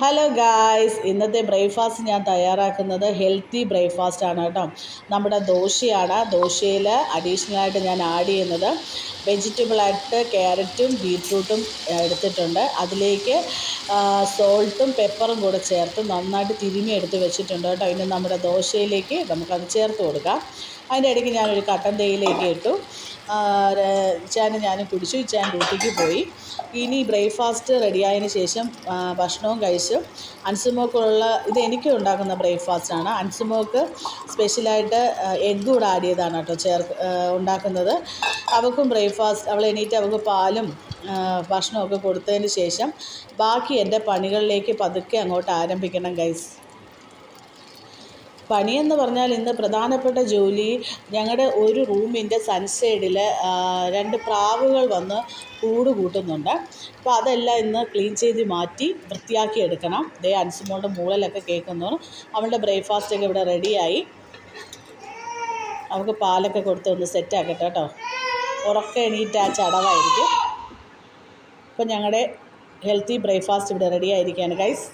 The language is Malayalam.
ഹലോ ഗായ്സ്, ഇന്നത്തെ ബ്രേക്ക്ഫാസ്റ്റ് ഞാൻ തയ്യാറാക്കുന്നത് ഹെൽത്തി ബ്രേക്ക്ഫാസ്റ്റ് ആണ് കേട്ടോ. നമ്മുടെ ദോശയാണ്. ദോശയിൽ അഡീഷണലായിട്ട് ഞാൻ ആഡ് ചെയ്യുന്നത് വെജിറ്റബിളായിട്ട് ക്യാരറ്റും ബീറ്റ്റൂട്ടും എടുത്തിട്ടുണ്ട്. അതിലേക്ക് സോൾട്ടും പെപ്പറും കൂടെ ചേർത്ത് നന്നായിട്ട് തിരുമ്മി എടുത്ത് വെച്ചിട്ടുണ്ട് കേട്ടോ. ഇനി നമ്മുടെ ദോശയിലേക്ക് നമുക്കത് ചേർത്ത് കൊടുക്കാം. അതിൻ്റെ ഇടയ്ക്ക് ഞാനൊരു കട്ടൻ തേയിലേക്ക് ഇട്ടു. ഇച്ചാനും ഞാനും കുടിച്ചു. ഇച്ചാൻ ഡ്യൂട്ടിക്ക് പോയി. ഇനി ബ്രേക്ക്ഫാസ്റ്റ് റെഡിയായതിന് ശേഷം ഭക്ഷണവും കഴിച്ചു. അൻസുമോക്കുള്ള ഇത് എനിക്ക് ഉണ്ടാക്കുന്ന ബ്രേക്ക്ഫാസ്റ്റാണ്. അൻസുമോക്ക് സ്പെഷ്യലായിട്ട് എഗ്ഗ് കൂടെ ആഡ് ചെയ്താണ് കേട്ടോ ഉണ്ടാക്കുന്നത്. അവൾക്കും ബ്രേക്ക്ഫാസ്റ്റ് അവൾ എണീറ്റ് അവൾക്ക് പാലും ഭക്ഷണമൊക്കെ കൊടുത്തതിന് ശേഷം ബാക്കി എൻ്റെ പണികളിലേക്ക് പതുക്കെ അങ്ങോട്ട് ആരംഭിക്കണം ഗൈസ്. പണിയെന്ന് പറഞ്ഞാൽ ഇന്ന് പ്രധാനപ്പെട്ട ജോലി ഞങ്ങളുടെ ഒരു റൂമിൻ്റെ സൺസൈഡിൽ 2 പ്രാവുകൾ വന്ന് കൂട് കൂട്ടുന്നുണ്ട്. അപ്പോൾ അതെല്ലാം ഇന്ന് ക്ലീൻ ചെയ്ത് മാറ്റി വൃത്തിയാക്കി എടുക്കണം. ദേ അൻസുമോളുടെ മൂളലൊക്കെ കേൾക്കുന്നു. അവളുടെ ബ്രേക്ക്ഫാസ്റ്റൊക്കെ ഇവിടെ റെഡിയായി. അവൾക്ക് പാലൊക്കെ കൊടുത്ത് ഒന്ന് സെറ്റാക്കട്ടെ കേട്ടോ. ഉറക്കം എണീറ്റ് ആ ചടവായിരിക്കും. അപ്പോൾ ഞങ്ങളുടെ ഹെൽത്തി ബ്രേക്ക്ഫാസ്റ്റ് ഇവിടെ റെഡി ആയിരിക്കുകയാണ് ഗൈസ്.